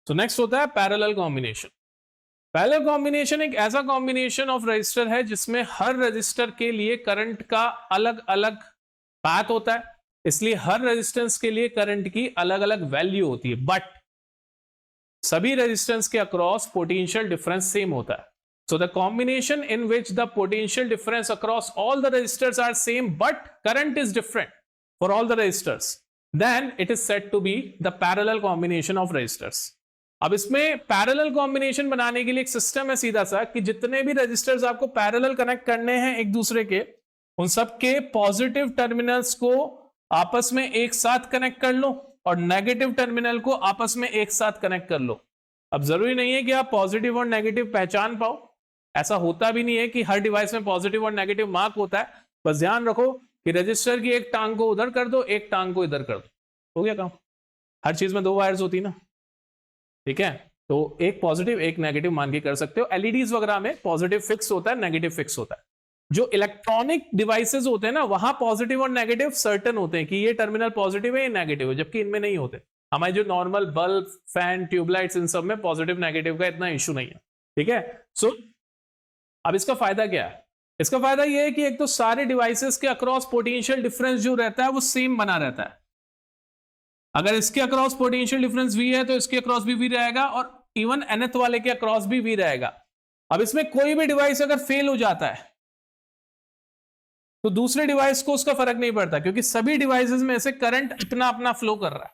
तो नेक्स्ट होता है पैरेलल कॉम्बिनेशन। पैरेलल कॉम्बिनेशन एक ऐसा कॉम्बिनेशन ऑफ रजिस्टर है जिसमें हर रजिस्टर के लिए करंट का अलग अलग पाथ होता है, इसलिए हर रेजिस्टेंस के लिए करंट की अलग अलग वैल्यू होती है, बट सभी रेजिस्टेंस के अक्रॉस पोटेंशियल डिफरेंस सेम होता है। So the combination in which the potential difference across all the resistors are same but current is different for all the resistors, then it is said to be the parallel combination of resistors. अब इसमें parallel combination बनाने के लिए एक system है सीधा सा कि जितने भी रेजिस्टर्स आपको पैरेलल कनेक्ट करने हैं एक दूसरे के, उन सबके पॉजिटिव टर्मिनल्स को आपस में एक साथ कनेक्ट कर लो और नेगेटिव टर्मिनल को आपस में एक साथ कनेक्ट कर लो। अब जरूरी नहीं है कि आप पॉजिटिव और नेगेटिव पहचान पाओ, ऐसा होता भी नहीं है कि हर डिवाइस में पॉजिटिव और नेगेटिव मार्क होता है। बस ध्यान रखो कि रजिस्टर की एक टांग को उधर कर दो, एक टांग को इधर कर दो, हो गया काम। हर चीज में दो वायर्स होती ना, ठीक है, तो एक पॉजिटिव एक नेगेटिव मान के कर सकते हो। एलईडीज वगैरह में पॉजिटिव फिक्स होता है, नेगेटिव फिक्स होता है। जो इलेक्ट्रॉनिक डिवाइसेस होते हैं ना, वहां पॉजिटिव और नेगेटिव सर्टेन होते हैं कि ये टर्मिनल पॉजिटिव है, ये नेगेटिव है, जबकि इनमें नहीं होते। हमारे जो नॉर्मल बल्ब, फैन, ट्यूबलाइट्स, इन सब में पॉजिटिव नेगेटिव का इतना इशू नहीं है, ठीक है। सो अब इसका फायदा क्या है? इसका फायदा ये है कि एक तो सारे डिवाइसेस के अक्रॉस पोटेंशियल डिफरेंस जो रहता है वो सेम बना रहता है। अगर इसके अक्रॉस पोटेंशियल डिफरेंस V है तो इसके अक्रॉस भी V रहेगा, और इवन nth वाले के अक्रॉस भी V रहेगा। अब इसमें कोई भी डिवाइस अगर फेल हो जाता है तो दूसरे डिवाइस को उसका फर्क नहीं पड़ता, क्योंकि सभी डिवाइसेस में से करंट अपना अपना फ्लो कर रहा है,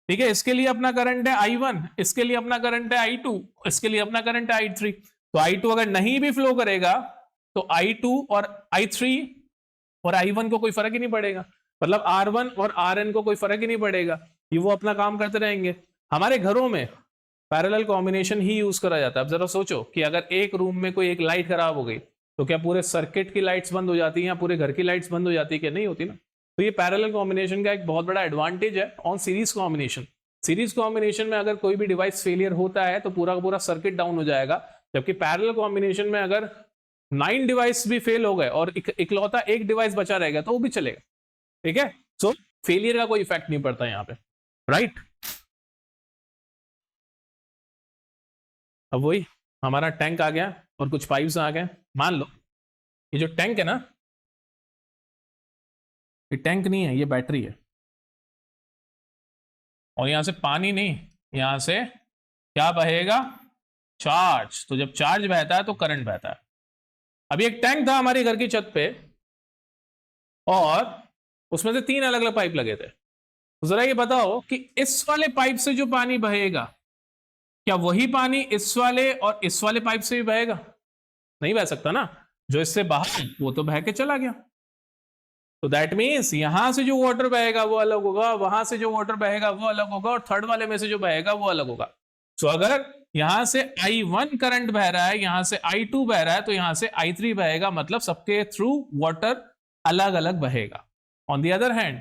ठीक है। इसके लिए अपना करंट है I1, इसके लिए अपना करंट है I2, इसके लिए अपना करंट है I3। तो I2 अगर नहीं भी फ्लो करेगा तो I2 और I3 और I1 को कोई फर्क ही नहीं पड़ेगा, मतलब R1 और RN को कोई फर्क ही नहीं पड़ेगा, ये वो अपना काम करते रहेंगे। हमारे घरों में पैरेलल कॉम्बिनेशन ही यूज करा जाता है। अब जरा सोचो कि अगर एक रूम में कोई एक लाइट खराब हो गई तो क्या पूरे सर्किट की लाइट्स बंद हो जाती हैं या पूरे घर की लाइट्स बंद हो जाती है? क्या नहीं होती ना। तो ये पैरेलल कॉम्बिनेशन का एक बहुत बड़ा एडवांटेज है on series combination. Series combination में अगर कोई भी डिवाइस फेलियर होता है तो पूरा का पूरा सर्किट डाउन हो जाएगा, जबकि पैरेलल कॉम्बिनेशन में अगर 9 डिवाइस भी फेल हो गए और इकलौता एक डिवाइस बचा रहेगा तो वो भी चलेगा, ठीक है। सो फेलियर का कोई इफेक्ट नहीं पड़ता यहां पे, राइट। अब वही हमारा टैंक आ गया और कुछ पाइप्स आ गए। मान लो ये जो टैंक है ना, ये टैंक नहीं है, ये बैटरी है, और यहां से पानी नहीं, यहां से क्या बहेगा? चार्ज। तो जब चार्ज बहता है तो करंट बहता है। अभी एक टैंक था हमारे घर की छत पे और उसमें से 3 अलग अलग पाइप लगे थे। तो जरा ये बताओ कि इस वाले पाइप से जो पानी बहेगा, क्या वही पानी इस वाले और इस वाले पाइप से भी बहेगा? नहीं बह सकता ना। जो इससे बाहर वो तो बह के चला गया। तो दैट मीन्स यहां से जो वाटर बहेगा वो अलग होगा, वहां से जो वाटर बहेगा वो अलग होगा, और थर्ड वाले में से जो बहेगा वो अलग होगा। सो अगर यहां से I1 करंट बह रहा है, यहां से I2 बह रहा है, तो यहां से I3 बहेगा, मतलब सबके थ्रू वाटर अलग अलग बहेगा। On the other hand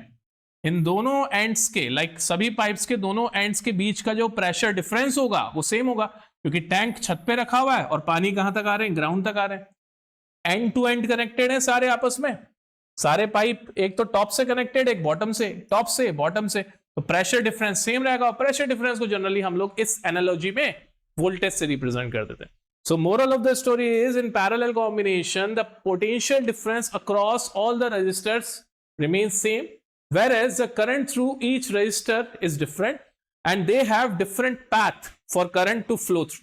in दोनों एंड्स के, लाइक सभी पाइप्स के दोनों एंड्स के बीच का जो प्रेशर डिफरेंस होगा वो सेम होगा, क्योंकि टैंक छत पे रखा हुआ है और पानी कहां तक आ रहे हैं? ग्राउंड तक आ रहे हैं। एंड टू एंड कनेक्टेड है सारे आपस में, सारे पाइप एक तो टॉप से कनेक्टेड, एक बॉटम से, टॉप से बॉटम से, तो प्रेशर डिफरेंस सेम रहेगा। और प्रेशर डिफरेंस को जनरली हम लोग इस एनालॉजी में वोल्टेज से रिप्रेजेंट कर देते हैं। So moral of the story is in parallel combination the potential difference across all the resistors remains same, whereas the current through each resistor is different and they have different path for current to flow through.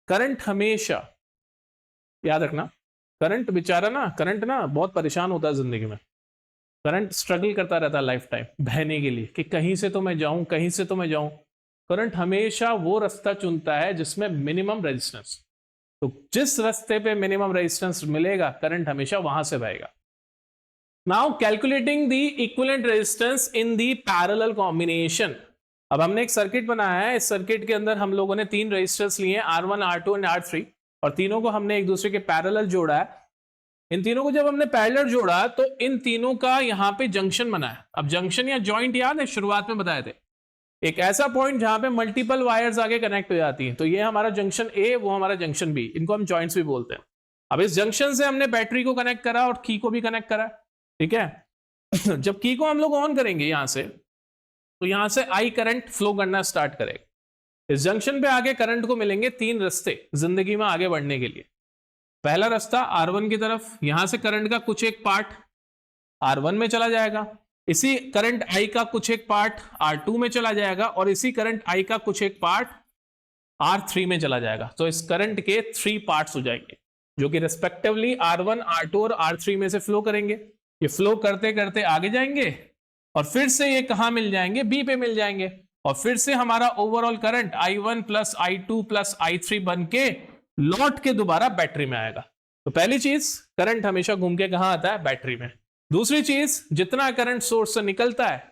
Current हमेशा याद रखना, current बेचारा ना, current ना बहुत परेशान होता है जिंदगी में। करंट स्ट्रगल करता रहता है लाइफ टाइम बहने के लिए कि कहीं से तो मैं जाऊं, कहीं से तो मैं जाऊं। करंट हमेशा वो रास्ता चुनता है जिसमें मिनिमम रेजिस्टेंस। तो जिस रास्ते पे मिनिमम रेजिस्टेंस मिलेगा करंट हमेशा वहां से बहेगा। Now calculating the equivalent resistance in the parallel combination. अब हमने एक सर्किट बनाया है, इस सर्किट के अंदर हम लोगों ने 3 रेजिस्टर्स लिए हैं, R1, R2 एंड R3, और तीनों को हमने एक दूसरे के पैरेलल जोड़ा है। इन तीनों को जब हमने पैरेलल जोड़ा तो इन तीनों का यहाँ पे जंक्शन बना है। अब जंक्शन या जॉइंट याद है शुरुआत में बताए थे, एक ऐसा पॉइंट जहां पे मल्टीपल वायर्स आगे कनेक्ट हो जाती हैं। तो ये हमारा जंक्शन ए, वो हमारा जंक्शन बी, इनको हम जॉइंट्स भी बोलते हैं। अब इस जंक्शन से हमने बैटरी को कनेक्ट करा और की को भी कनेक्ट करा, ठीक है। जब की को हम लोग ऑन करेंगे यहां से, तो यहां से आई करंट फ्लो करना स्टार्ट करेगा, इस जंक्शन पे आके करंट को मिलेंगे 3 रास्ते जिंदगी में आगे बढ़ने के लिए। पहला रास्ता R1 की तरफ, यहां से करंट का कुछ एक पार्ट R1 में चला जाएगा, इसी करंट I का कुछ एक पार्ट R2 में चला जाएगा, और इसी करंट I का कुछ एक पार्ट R3 में चला जाएगा। तो इस करंट के 3 पार्ट्स हो जाएंगे जो कि रिस्पेक्टिवली R1, R2 और R3 में से फ्लो करेंगे। ये फ्लो करते करते आगे जाएंगे और फिर से ये कहां मिल जाएंगे, B पे मिल जाएंगे, और फिर से हमारा overall current I1 plus I2 plus I3 बन के लौट के दोबारा बैटरी में आएगा। तो पहली चीज, करंट हमेशा घूम के कहां आता है, बैटरी में। दूसरी चीज, जितना करंट सोर्स से निकलता है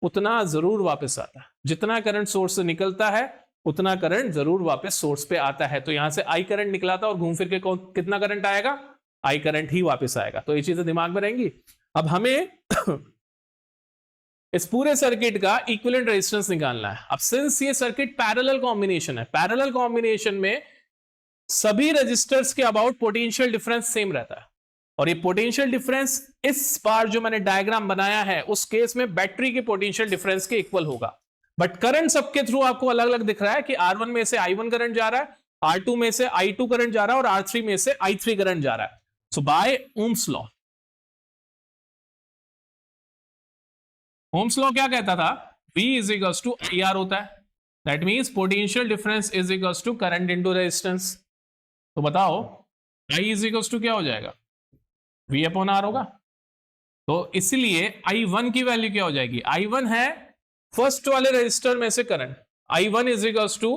उतना जरूर वापस आता है, जितना करंट सोर्स से निकलता है उतना करंट जरूर वापस सोर्स पे आता है। तो यहां से I करंट निकला था और घूम फिर के कितना करंट आएगा, I करंट ही वापस आएगा। तो ये चीजें दिमाग में रहेंगी। अब हमें इस पूरे सर्किट का इक्विवेलेंट रेजिस्टेंस निकालना है। अब सिंस ये सर्किट पैरेलल कॉम्बिनेशन है, पैरेलल कॉम्बिनेशन में सभी रजिस्टर्स के अबाउट पोटेंशियल डिफरेंस सेम रहता है, और ये पोटेंशियल डिफरेंस इस बार जो मैंने डायग्राम बनाया है उस केस में बैटरी के पोटेंशियल डिफरेंस के इक्वल होगा। बट करंट सबके थ्रू आपको अलग अलग दिख रहा है कि R1 में से I1 करंट जा रहा है, R2 में से I2 करंट जा रहा है, और R3 में से I3 करंट जा रहा है। So by Ohm's law, Ohm's law क्या कहता था, V is equals to IR होता है, that means potential difference is equals to current into resistance. तो बताओ I इज इक्वल्स टू क्या हो जाएगा, V अपॉन R होगा। तो इसलिए I1 की वैल्यू क्या हो जाएगी, I1 है फर्स्ट वाले रजिस्टर में से current, I1 is equals to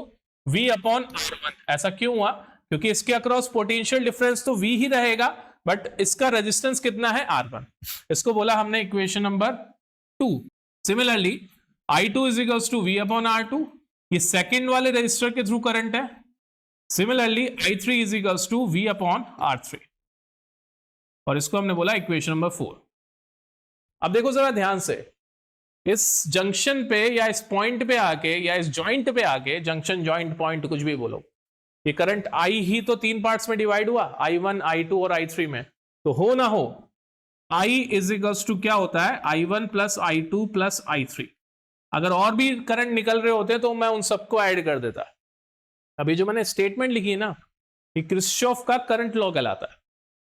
V upon R1। ऐसा क्यों हुआ, क्योंकि इसके अक्रॉस पोटेंशियल डिफरेंस तो V ही रहेगा, बट इसका रेजिस्टेंस कितना है, R1। इसको बोला हमने equation number 2। Similarly I2 is equals to V upon R2, ये सेकेंड वाले रजिस्टर के थ्रू करंट है। Similarly I3 is equals to V upon R3, और इसको हमने बोला इक्वेशन नंबर 4। अब देखो जरा ध्यान से, इस जंक्शन पे या इस पॉइंट पे आके या इस जॉइंट पे आके, जंक्शन जॉइंट पॉइंट कुछ भी बोलो, ये करंट I ही तो 3 पार्ट्स में डिवाइड हुआ, I1, I2 और I3 में। तो हो ना हो I इज इक्वल्स टू क्या होता है, I1 plus I2 plus I3। अगर और भी करंट निकल रहे होते तो मैं उन सबको ऐड कर देता। अभी जो मैंने स्टेटमेंट लिखी है ना, ये किर्चॉफ का करंट लॉ कहलाता है।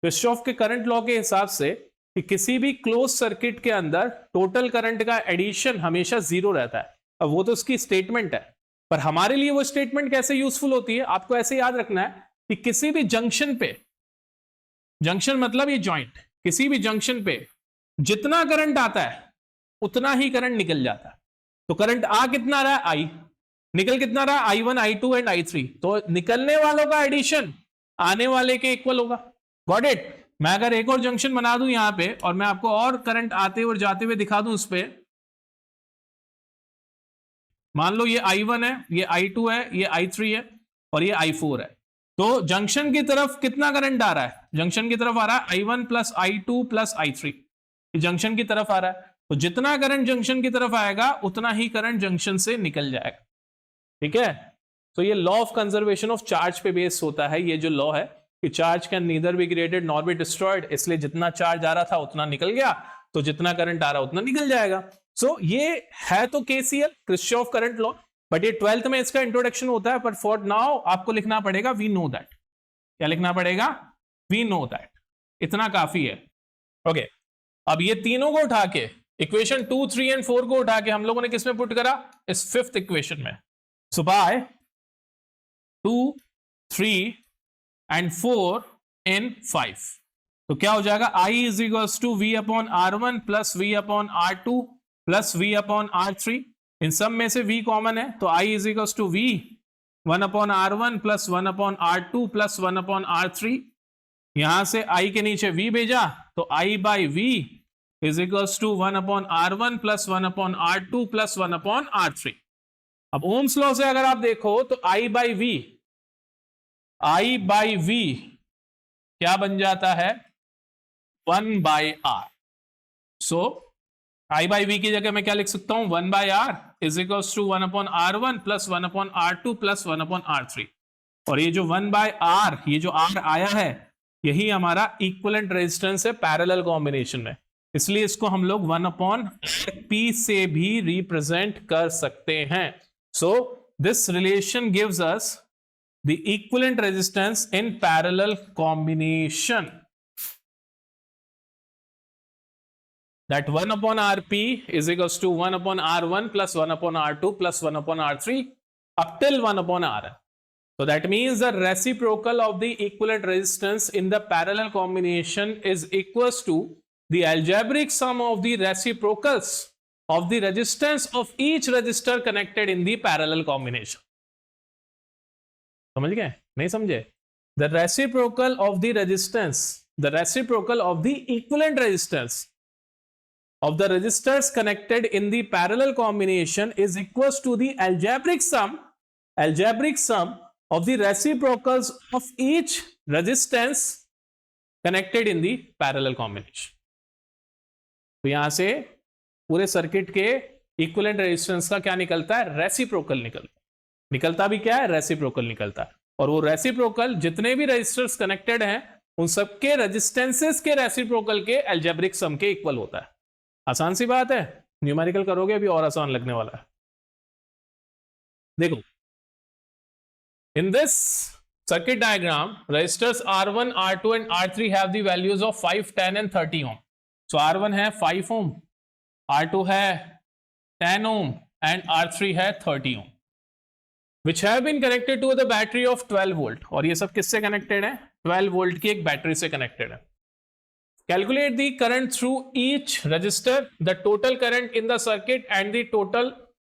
किर्चॉफ के करंट लॉ के हिसाब से कि किसी भी क्लोज सर्किट के अंदर टोटल करंट का एडिशन हमेशा 0 रहता है। अब वो तो उसकी स्टेटमेंट है, पर हमारे लिए वो स्टेटमेंट कैसे यूजफुल होती है, आपको ऐसे याद रखना है कि किसी भी जंक्शन पे, जंक्शन मतलब ये जॉइंट, किसी भी जंक्शन पे जितना करंट आता है उतना ही करंट निकल जाता है। तो करंट आ कितना रहा है, I, निकल कितना रहा है, I1, I2 एंड I3। तो निकलने वालों का एडिशन आने वाले के इक्वल होगा। Got it. मैं अगर एक और जंक्शन बना दूं यहां पे, और मैं आपको और करंट आते और जाते हुए दिखा दूं उस पे, मान लो ये I1 है, ये I2 है, ये I3 है और ये I4 है। तो जंक्शन की तरफ कितना करंट आ रहा है, जंक्शन की तरफ आ रहा है I1 plus I2 plus I3, junction की तरफ आ रहा है। तो जितना करंट जंक्शन की तरफ आएगा उतना ही करंट जंक्शन से निकल जाएगा। ठीक है। तो ये law of conservation of charge पे बेस होता है। ये जो लॉ है कि charge can neither be created nor be destroyed, इसलिए जितना चार्ज आ रहा था उतना निकल गया, तो जितना करंट आ रहा उतना निकल जाएगा। सो ये है तो KCL, Kirchhoff current law, but ये 12th में इसका इंट्रोडक्शन होता है। बट फॉर नाउ आपको लिखना पड़ेगा वी नो दैट। क्या लिखना पड़ेगा, वी नो दैट। इतना काफी है। ओके, अब ये तीनों को उठा के, इक्वेशन 2, 3 एंड 4 को उठा के हम लोगों ने किसमें पुट करा, इस 5th इक्वेशन में। सो बाय 2, 3 एंड 4 इन 5, तो क्या हो जाएगा, I is equals to V upon R1 plus V upon R2 plus V upon R3। इन सब में से V कॉमन है, तो I is equals to V 1 upon R1 plus 1 upon R2 plus 1 upon R3। यहां से I के नीचे V भेजा, तो I by V is equals to 1 upon R1 plus 1 upon R2 plus 1 upon R3। अब Ohm's law से अगर आप देखो तो I बाई V क्या बन जाता है, 1 by R। So I by V की जगह मैं क्या लिख सकता हूं, 1 by R is equals to 1 upon R1 plus 1 upon R2 plus 1 upon R3। और ये जो 1 बाई R, ये जो R आया है, यही हमारा इक्विवेलेंट रेजिस्टेंस है पैरेलल कॉम्बिनेशन में, इसलिए इसको हम लोग 1 अपॉन P से भी रिप्रेजेंट कर सकते हैं। So this relation gives us the equivalent resistance in parallel combination, that 1 upon Rp is equals to 1 upon R1 plus 1 upon R2 plus 1 upon R3 up till 1 upon Rn. So that means the reciprocal of the equivalent resistance in the parallel combination is equals to the algebraic sum of the reciprocals of the resistance of each resistor connected in the parallel combination. समझ गए? नहीं समझे? The reciprocal of the resistance, the reciprocal of the equivalent resistance of the resistors connected in the parallel combination is equals to the algebraic sum of the reciprocals of each resistance connected in the parallel combination. तो यहां से पूरे circuit के equivalent resistance का क्या निकलता है? Reciprocal निकलता भी क्या है? रेसिप्रोकल निकलता है। और वो रेसिप्रोकल जितने भी रेजिस्टर्स कनेक्टेड हैं उन सबके रेजिस्टेंसेस के रेसिप्रोकल के अलजेब्रिक सम के इक्वल होता है। आसान सी बात है, न्यूमेरिकल करोगे अभी और आसान लगने वाला है। देखो, in this circuit diagram resistors R1, R2 and R3 have the values of 5, 10 and 30 ohm. So R1 है 5 ओम, R2 है 10 ओम एंड R3 है 30 ओम, which have been connected to the battery of 12 volt। और ये सब किससे कनेक्टेड है? 12 volt की एक बैटरी से कनेक्टेड है। Calculate the current through each resistor, the total current in the circuit and the total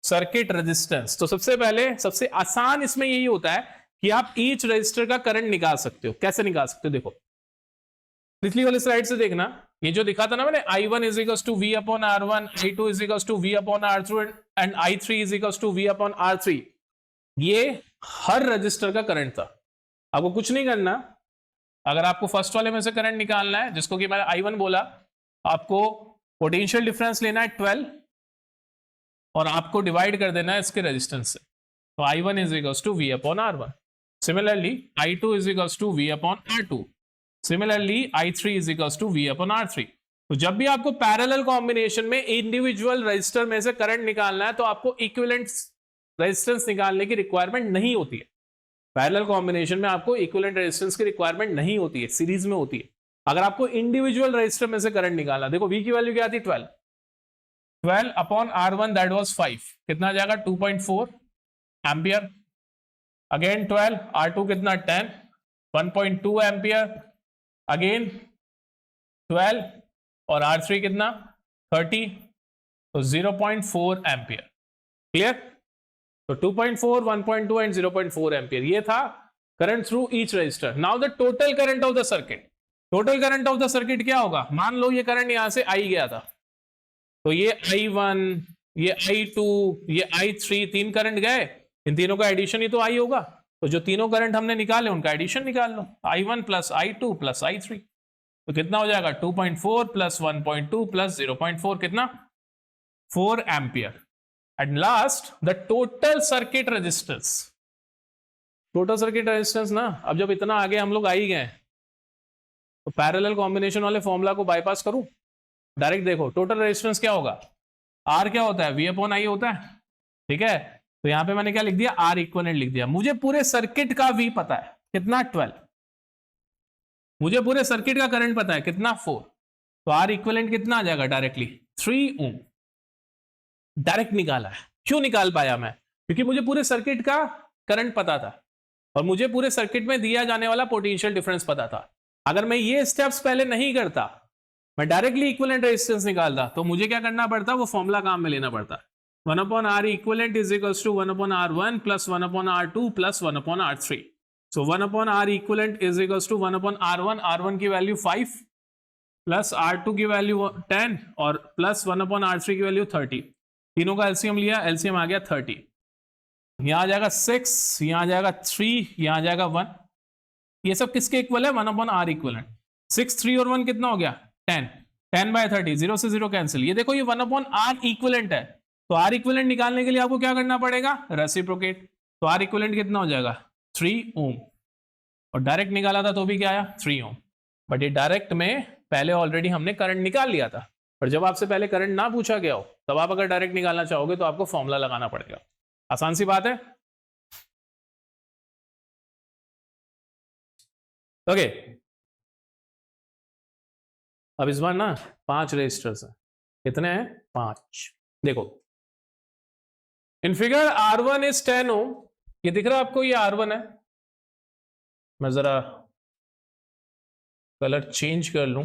circuit resistance। तो सबसे पहले सबसे आसान इसमें यही होता है कि आप each resistor का करंट निकाल सकते हो। कैसे निकाल सकते हो? देखो, पिछली वाली स्लाइड से देखना, ये जो दिखा था ना मैंने, I1 is equals to V upon R1, I2 is equals to V upon R2 and I3 is equals to V upon R3। ये हर रजिस्टर का करंट था। आपको कुछ नहीं करना, अगर आपको फर्स्ट वाले में से करंट निकालना है, जिसको कि मैंने I1 बोला, आपको पोटेंशियल डिफरेंस लेना है 12 और आपको डिवाइड कर देना है इसके रेजिस्टेंस से। तो I1 is equals to V upon R1। Similarly I2 is equals to V upon R2। Similarly I3 is equals to V upon R3। तो जब भी आपको पैरेलल कॉम्बिनेशन में इंडिविजुअल रजिस्टर में से करंट निकालना है तो आपको इक्विवेलेंट रेजिस्टेंस निकालने की रिक्वायरमेंट नहीं होती है। पैरेलल कॉम्बिनेशन में आपको इक्विवेलेंट रेजिस्टेंस की रिक्वायरमेंट नहीं होती है, सीरीज में होती है। अगर आपको इंडिविजुअल रजिस्टर में से करंट निकालना, देखो V की वैल्यू क्या आती है? 12 अपॉन R1 दैट वाज 5, कितना आ जाएगा? 2.4 एम्पियर। अगेन 12, R2 कितना? 10, 1.2 एम्पियर। अगेन 12 और R3 कितना? 30, तो 0.4 एम्पियर। क्लियर? तो 2.4, 1.2 एंड 0.4 एम्पियर, ये था current through each resistor. Now the total current of the circuit, total current of the circuit क्या होगा? मान लो ये करंट यहां से आई गया था, तो ये I1, ये I2, ये I3, तीन करंट गए, इन तीनों का एडिशन ही तो आई होगा। तो जो तीनों करंट हमने निकाले उनका एडिशन निकाल लो, I1 plus I2 plus I3, तो कितना हो जाएगा? 2.4 प्लस 1.2 प्लस 0.4, कितना? 4 ampere. And last, the total circuit resistance, total circuit resistance ना, अब जब इतना आगे हम लोग आ ही गए तो पैरेलल कॉम्बिनेशन वाले फॉर्मूला को बाईपास करूं, डायरेक्ट देखो टोटल रेजिस्टेंस क्या होगा? R क्या होता है? V अपॉन I होता है, ठीक है। तो यहां पे मैंने क्या लिख दिया? R इक्विवेलेंट लिख दिया। मुझे पूरे सर्किट का V पता है, कितना? 12। मुझे पूरे सर्किट का करंट पता है, कितना? 4। तो R इक्विवेलेंट कितना आ जाएगा? डायरेक्टली 3 ओम। डायरेक्ट निकाला है। क्यों निकाल पाया मैं? क्योंकि मुझे पूरे सर्किट का करंट पता था और मुझे पूरे सर्किट में दिया जाने वाला पोटेंशियल डिफरेंस पता था। अगर मैं ये स्टेप्स पहले नहीं करता, मैं डायरेक्टली इक्विवेलेंट रेजिस्टेंस निकालता, तो मुझे क्या करना पड़ता? वो फॉर्मूला काम में लेना पड़ता। 1 upon R equivalent is equals to 1 upon R1 plus 1 upon R2 plus 1 upon R3। So 1 upon R equivalent is equals to 1 upon R1, R1 की वैल्यू 5 प्लस R2 की वैल्यू 10 और प्लस 1 अपॉन R3 की value 30। तीनों का LCM लिया, LCM आ गया 30। यहां आ जाएगा 6, यहां आ जाएगा 3, यहां आ जाएगा 1। ये सब किसके इक्वल है? 1 अपॉन R इक्विवेलेंट। 6, 3 और 1 कितना हो गया? 10। 10 बाय 30, 0 से 0 कैंसिल। ये देखो ये 1 अपॉन R इक्विवेलेंट है, तो R इक्विवेलेंट निकालने के लिए आपको क्या करना पड़ेगा? रेसिप्रोकेट। तो R इक्विवेलेंट कितना हो जाएगा? 3 ओम। और डायरेक्ट निकाला था तो भी क्या आया? 3 ओम। बट ये डायरेक्ट में पहले ऑलरेडी हमने करंट निकाल लिया था, पर जब आपसे पहले करंट ना पूछा गया हो तब आप अगर डायरेक्ट निकालना चाहोगे तो आपको फॉर्मूला लगाना पड़ेगा। आसान सी बात है। ओके, अब इस बार ना 5 रजिस्टर्स हैं। कितने हैं? 5। देखो इन फिगर R1 इज 10 ओम। ये दिख रहा है आपको, ये R1 है। मैं जरा कलर चेंज कर लूं।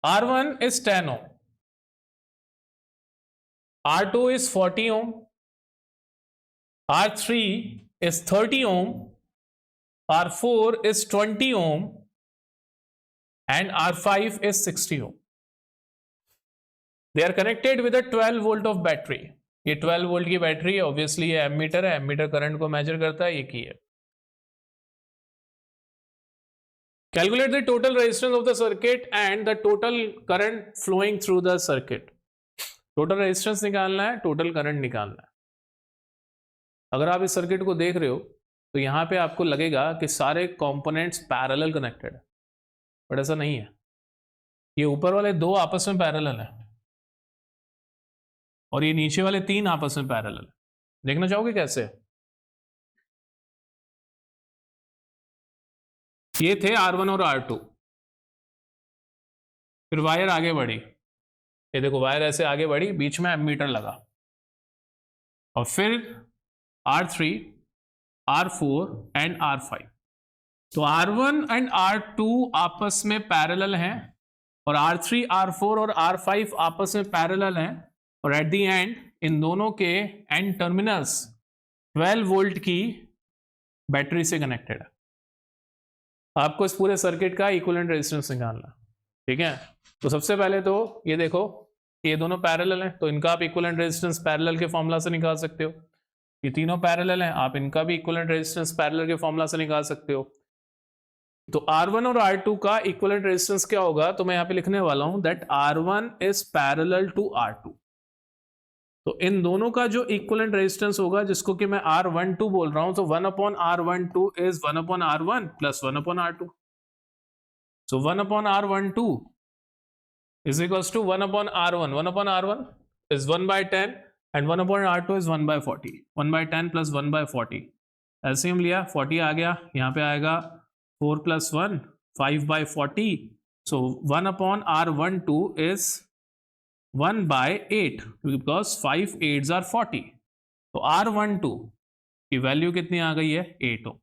R1 is 10 ohm, R2 is 40 ohm, R3 is 30 ohm, R4 is 20 ohm, and R5 is 60 ohm. They are connected with a 12 volt of battery. ये 12 वोल्ट की बैटरी है, ऑब्वियसली ये एमीटर है, एमीटर करंट को major करता है, ये की है। Calculate the total resistance of the circuit and the total current flowing through the circuit. Total resistance निकालना है, टोटल करंट निकालना है। अगर आप इस सर्किट को देख रहे हो तो यहां पे आपको लगेगा कि सारे कंपोनेंट्स पैरेलल कनेक्टेड है, बट ऐसा नहीं है। ये ऊपर वाले 2 आपस में पैरेलल है और ये नीचे वाले 3 आपस में पैरेलल है। देखना चाहोगे कैसे? ये थे R1 और R2, फिर वायर आगे बढ़ी, ये देखो वायर ऐसे आगे बढ़ी, बीच में एमीटर लगा, और फिर R3, R4 एंड R5। तो R1 एंड R2 आपस में पैरेलल हैं और R3, R4 और R5 आपस में पैरेलल हैं, और एट दी एंड इन दोनों के एंड टर्मिनल्स 12 वोल्ट की बैटरी से कनेक्टेड है। आपको इस पूरे सर्किट का इक्विवेलेंट रेजिस्टेंस निकालना, ठीक है। तो सबसे पहले तो ये देखो, ये दोनों पैरेलल हैं, तो इनका आप इक्विवेलेंट रेजिस्टेंस पैरेलल के फॉर्मूला से निकाल सकते हो। ये तीनों पैरेलल हैं, आप इनका भी इक्विवेलेंट रेजिस्टेंस पैरेलल के फॉर्मूला से निकाल सकते हो। तो R1 और R2 का इक्विवेलेंट रेजिस्टेंस क्या होगा, तो मैं यहां पे लिखने वाला हूं that R1 is parallel to R2। तो इन दोनों का जो इक्विवेलेंट रेजिस्टेंस होगा, जिसको कि मैं R12 बोल रहा हूं, तो 1/R12 is 1/R1 plus 1/R2। So 1/R12 is equals to 1/R1. 1/R1 is 1/10 and 1/R2 is 1/40. 1/10 plus 1/40. LCM लिया, 40 आ गया, यहाँ पे आएगा 4 plus 1, 5/40. So 1/R12 is 1/8 because 5 8s are 40. तो R12 की वैल्यू कितनी आ गई है? 8 ओम।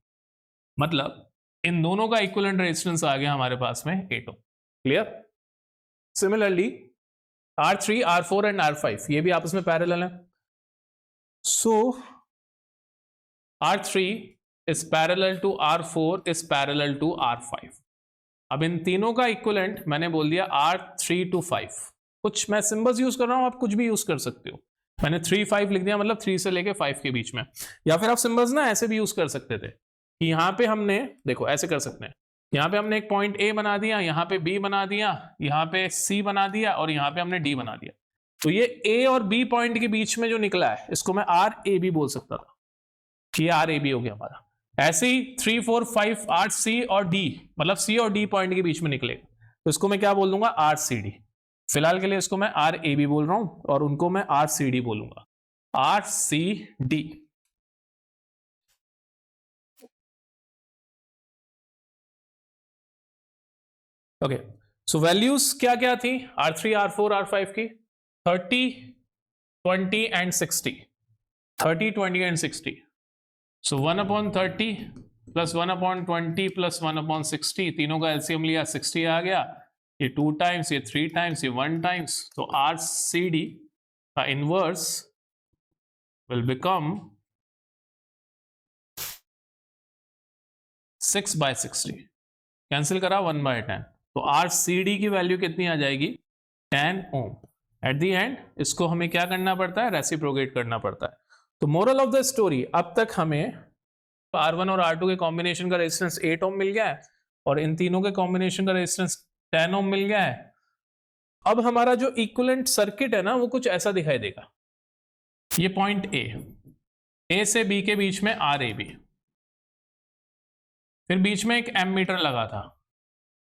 मतलब इन दोनों का इक्विवेलेंट रेजिस्टेंस आ गया हमारे पास में 8 ओम। Clear? Similarly R3, R4 and R5 ये भी आपस में पैरेलल है। So R3 is parallel to R4 is parallel to R5। अब इन तीनों का इक्विवेलेंट मैंने बोल दिया R3 to 5। कुछ मैं सिंबल्स यूज कर रहा हूं, आप कुछ भी यूज कर सकते हो। मैंने 3 5 लिख दिया, मतलब 3 से लेके 5 के बीच में। या फिर आप सिंबल्स ना ऐसे भी यूज कर सकते थे कि यहां पे हमने देखो ऐसे कर सकते हैं, यहाँ पे हमने एक पॉइंट ए बना दिया, यहाँ पे बी बना दिया, यहाँ पे सी बना दिया, और यहाँ पे हमने डी बना दिया। तो ये ए और बी पॉइंट के बीच में जो निकला है, इसको मैं आर ए बी बोल सकता था, ये आर ए बी हो गया हमारा। ऐसे ही 3 4 5 8 सी और डी, मतलब सी और डी पॉइंट के बीच में निकलेगा, तो इसको मैं क्या बोल दूंगा? R C D. फिलहाल के लिए इसको मैं आर ए बी बोल रहा हूं और उनको मैं आर सी डी बोलूंगा, R C D. Okay, so values क्या क्या थी R3, R4, R5 की? 30, 20 and 60। 30, 20 and 60। So 1/30 plus 1/20 plus 1/60, तीनों का एलसीएम लिया, 60 आ गया। ये 2 टाइम्स, ये 3 टाइम्स, ये 1 टाइम्स। तो RCD का इनवर्स विल बिकम 6/60। कैंसिल करा 1/10, तो RCD की वैल्यू कितनी आ जाएगी? 10 ओम। एट दी एंड इसको हमें क्या करना पड़ता है? रेसिप्रोकेट करना पड़ता है। तो मोरल ऑफ द स्टोरी, अब तक हमें R1 और R2 के कॉम्बिनेशन का रेजिस्टेंस 8 ओम मिल गया है और इन तीनों के कॉम्बिनेशन का रेजिस्टेंस 10 ओम मिल गया है। अब हमारा जो इक्विवेलेंट सर्किट है ना, वो कुछ ऐसा दिखाई देगा। ये पॉइंट ए से बी के बीच में RAB, फिर बीच में एक एमीटर लगा था,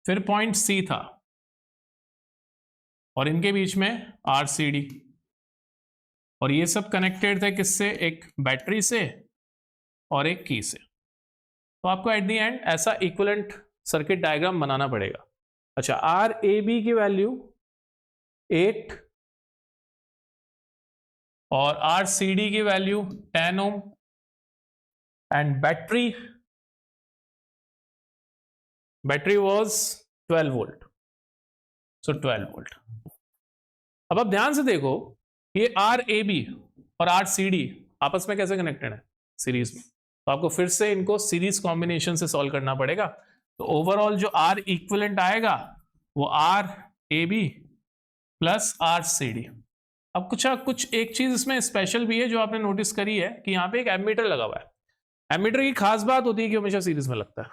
फिर पॉइंट सी था, और इनके बीच में RCD, और ये सब कनेक्टेड थे किससे? एक बैटरी से और एक की से। तो आपको एट दी एंड ऐसा इक्विवेलेंट सर्किट डायग्राम बनाना पड़ेगा। अच्छा, आर ए बी की वैल्यू 8 और आर सी डी की value 10 ohm and battery was 12 volt, so 12 volt. अब आप ध्यान से देखो, ये आर ए बी और आर सी डी आपस में कैसे कनेक्टेड है, सीरीज में। तो आपको फिर से इनको सीरीज कॉम्बिनेशन से सॉल्व करना पड़ेगा। तो ओवरऑल जो आर इक्विवेलेंट आएगा वो R A B plus R C D. अब कुछ एक चीज इसमें स्पेशल भी है जो आपने नोटिस करी है कि यहाँ पे एक एमीटर लगा हुआ है। एमीटर की खास बात होती है कि हमेशा सीरीज में लगता है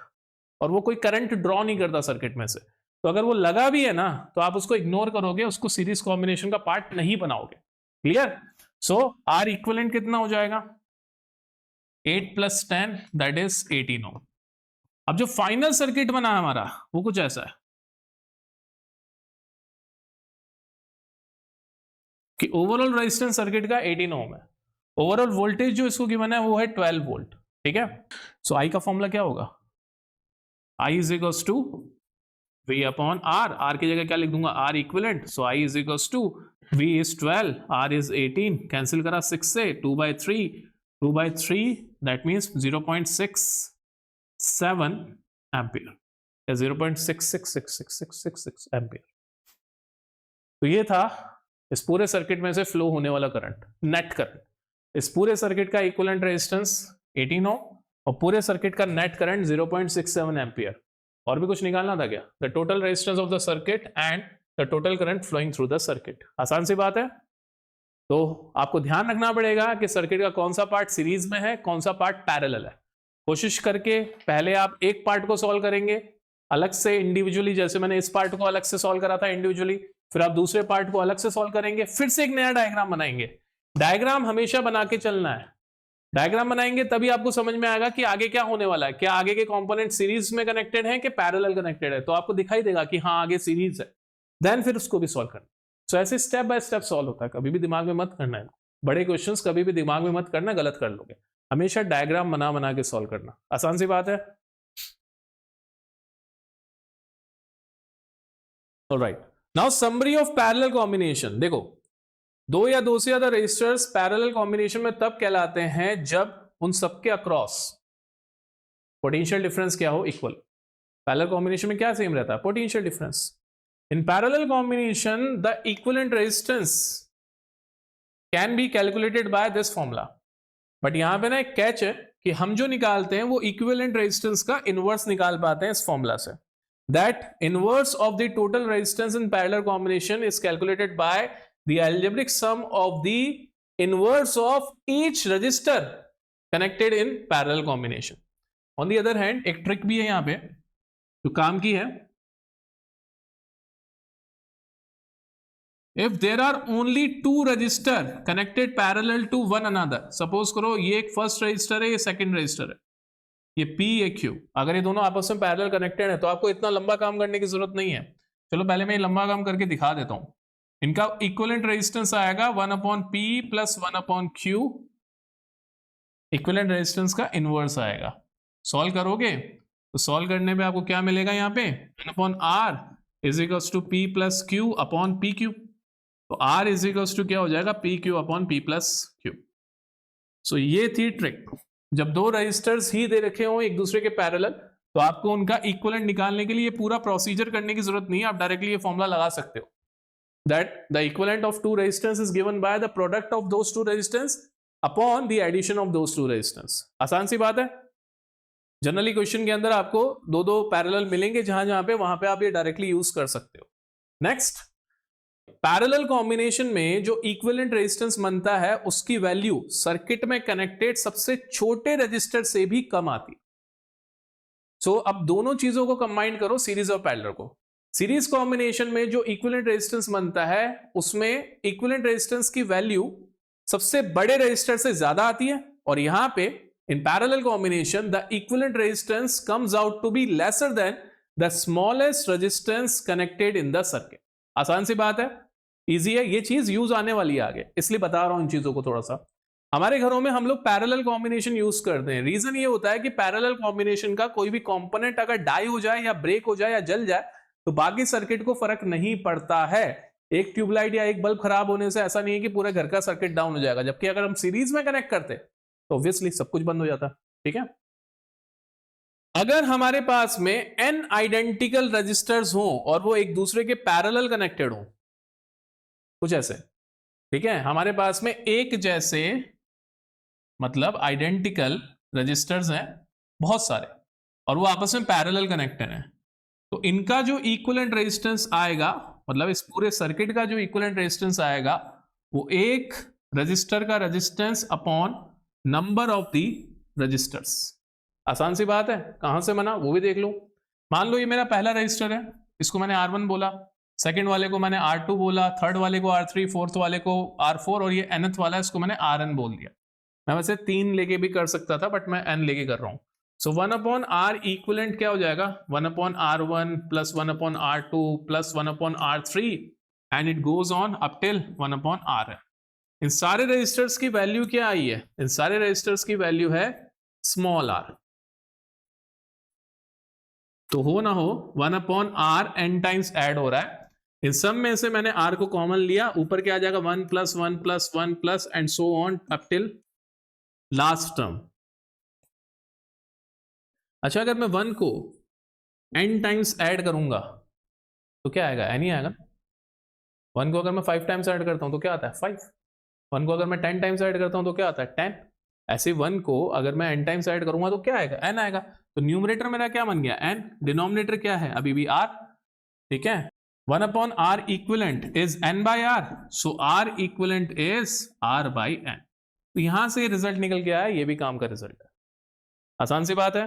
और वो कोई करंट ड्रॉ नहीं करता सर्किट में से। तो अगर वो लगा भी है ना तो आप उसको इग्नोर करोगे, उसको सीरीज कॉम्बिनेशन का पार्ट नहीं बनाओगे। क्लियर? सो आर इक्विवेलेंट कितना हो जाएगा, 8 + 10 दैट इज 18 ओम। अब जो फाइनल सर्किट बना हमारा वो कुछ ऐसा है कि ओवरऑल रेजिस्टेंस सर्किट का 18 ओम है, ओवरऑल वोल्टेज जो इसको गिवन है वो है 12 वोल्ट। ठीक है, सो आई का फॉर्मूला क्या होगा, I is equals to V upon R. R की जगह क्या लिख दूंगा, R equivalent. So I is equals to V is 12, R is 18, cancel करा 6 से, 2/3 दैट मीन्स 0.67 एम्पियर या 0.666666 एम्पियर। तो ये था इस पूरे सर्किट में से फ्लो होने वाला करंट, नेट करंट। इस पूरे सर्किट का इक्विवेलेंट रेजिस्टेंस 18 ओम और पूरे सर्किट का नेट करंट 0.67 एम्पियर। और भी कुछ निकालना था क्या, the total resistance of the circuit and the total current flowing through the circuit. आसान सी बात है। तो आपको ध्यान रखना पड़ेगा कि सर्किट का कौन सा पार्ट सीरीज में है, कौन सा पार्ट पैरेलल है। कोशिश करके पहले आप एक पार्ट को सॉल्व करेंगे अलग से इंडिविजुअली, जैसे मैंने इस पार्ट को अलग से सॉल्व करा था इंडिविजुअली, फिर आप दूसरे पार्ट को अलग से सॉल्व करेंगे, फिर से एक नया डायग्राम बनाएंगे। डायग्राम हमेशा बना के चलना है। डायग्राम बनाएंगे तभी आपको समझ में आएगा कि आगे क्या होने वाला है, क्या आगे के कंपोनेंट सीरीज में कनेक्टेड हैं कि पैरेलल कनेक्टेड है। तो आपको दिखाई देगा कि हाँ आगे सीरीज है, देन फिर उसको भी सॉल्व करना। सो ऐसे स्टेप बाय स्टेप सॉल्व होता है, कभी भी दिमाग में मत करना है। बड़े क्वेश्चंस कभी भी दिमाग में मत करना, गलत कर लोगे। हमेशा डायग्राम बना बना के सॉल्व करना, आसान सी बात है। Alright, now summary of parallel combination. देखो, दो या दो से ज्यादा रेजिस्टर्स पैरेलल कॉम्बिनेशन में तब कहलाते हैं जब उन सबके अक्रॉस पोटेंशियल डिफरेंस क्या हो, इक्वल। पैरेलल कॉम्बिनेशन में क्या सेम रहता है, potential difference. In parallel combination the equivalent resistance can be calculated by this formula. But यहां पे ना एक कैच है कि हम जो निकालते हैं वो इक्विवेलेंट रेजिस्टेंस का इनवर्स निकाल पाते हैं इस फॉर्मूला से। That inverse of the total resistance in parallel combination is calculated by the algebraic sum of the inverse of each resistor connected in parallel combination. On the other hand, एक trick भी है यहां पे जो काम की है। If there are only two resistor connected parallel to one another, suppose करो ये एक फर्स्ट रजिस्टर है, ये सेकंड रजिस्टर है, ये P ये Q, अगर ये दोनों आपस में पैरेलल कनेक्टेड है तो आपको इतना लंबा काम करने की जरूरत नहीं है। चलो पहले मैं ये लंबा काम करके दिखा देता हूं। इनका इक्विवेलेंट रेजिस्टेंस आएगा 1/P + 1/Q। इक्विवेलेंट रेजिस्टेंस का इनवर्स आएगा। सॉल्व करोगे तो सॉल्व करने पे आपको क्या मिलेगा, यहाँ पे 1/R = P + Q/PQ। तो R = क्या हो जाएगा, PQ/P + Q। सो ये थी ट्रिक। जब दो रजिस्टर्स ही दे रखे हो एक दूसरे के पैरेलल तो आपको उनका इक्विवेलेंट निकालने के लिए पूरा प्रोसीजर करने की जरूरत नहीं है, आप डायरेक्टली ये फॉर्मूला लगा सकते हो। That the equivalent of two resistance is given by the product of those two resistance upon the addition of those two resistance. आसान सी बात है। जनरली क्वेश्चन के अंदर आपको दो दो पैरेलल मिलेंगे, जहां पे वहां पे आप ये डायरेक्टली यूज कर सकते हो। नेक्स्ट, पैरेलल कॉम्बिनेशन में जो इक्विवेलेंट रेजिस्टेंस बनता है उसकी वैल्यू सर्किट में कनेक्टेड सबसे छोटे रजिस्टर से भी कम आती है। सो अब दोनों चीजों को कंबाइन करो, सीरीज और पैरेलल को। सीरीज कॉम्बिनेशन में जो इक्विवेलेंट रेजिस्टेंस बनता है उसमें इक्विवेलेंट रेजिस्टेंस की वैल्यू सबसे बड़े रेजिस्टर से ज्यादा आती है, और यहां पे in parallel combination the equivalent resistance comes out to be lesser than the smallest resistance connected in the circuit. आसान सी बात है, इजी है, ये चीज यूज आने वाली है आगे, इसलिए बता रहा हूं इन चीजों को थोड़ा सा। हमारे घरों में हम लोग पैरेलल कॉम्बिनेशन यूज करते हैं। रीजन ये होता है कि पैरेलल कॉम्बिनेशन का कोई भी कंपोनेंट अगर डाई हो जाए या ब्रेक हो जाए या जल जाए तो बाकी सर्किट को फर्क नहीं पड़ता है। एक ट्यूबलाइट या एक बल्ब खराब होने से ऐसा नहीं है कि पूरे घर का सर्किट डाउन हो जाएगा, जबकि अगर हम सीरीज में कनेक्ट करते तो ऑब्वियसली सब कुछ बंद हो जाता। ठीक है, अगर हमारे पास में n आइडेंटिकल रजिस्टर्स हो और वो एक दूसरे के पैरेलल कनेक्टेड हो, कुछ ऐसे, ठीक है, हमारे पास में एक जैसे मतलब आइडेंटिकल रजिस्टर्स हैं बहुत सारे और वो आपस में पैरेलल कनेक्टेड हैं, तो इनका जो इक्विवेलेंट रेजिस्टेंस आएगा, मतलब इस पूरे सर्किट का जो इक्विवेलेंट रेजिस्टेंस आएगा वो एक रजिस्टर का resistance upon number of the resistors. आसान सी बात है, कहां से बना वो भी देख लो। मान लो ये मेरा पहला रजिस्टर है, इसको मैंने R1 बोला, सेकंड वाले को मैंने R2 बोला, थर्ड वाले को R3, फोर्थ वाले को R4 और ये nth वाला है इसको मैंने Rn बोल दिया। मैं वैसे 3 लेके भी कर सकता था बट मैं n लेके कर रहा हूं। सो 1 अपॉन R इक्विवेलेंट क्या हो जाएगा, 1 upon R1 plus 1 upon R2 plus 1 upon R3 and it goes on up till 1 upon Rn। इन सारे रजिस्टर्स की वैल्यू क्या आई है, इन सारे रजिस्टर्स की वैल्यू है स्मॉल r। तो हो ना हो 1 upon R n times add हो रहा है, इन सब में से मैंने R को कॉमन लिया, ऊपर क्या आ जाएगा 1 plus 1 plus 1 plus and so on up till last term. अच्छा, अगर मैं 1 को n टाइम्स ऐड करूंगा तो क्या आएगा, n ही आएगा। 1 को अगर मैं 5 टाइम्स ऐड करता हूं तो क्या आता है 5। 1 को अगर मैं 10 टाइम्स ऐड करता हूं तो क्या आता है 10। ऐसे 1 को अगर मैं n टाइम्स ऐड करूंगा तो क्या आएगा, n आएगा। तो न्यूमरेटर मेरा क्या बन गया n, डिनोमिनेटर क्या है अभी भी r। ठीक है, 1 upon r equivalent is n by r, so r equivalent is r by n। तो यहां से रिजल्ट निकल के आया, ये भी काम का रिजल्ट है। आसान सी बात है।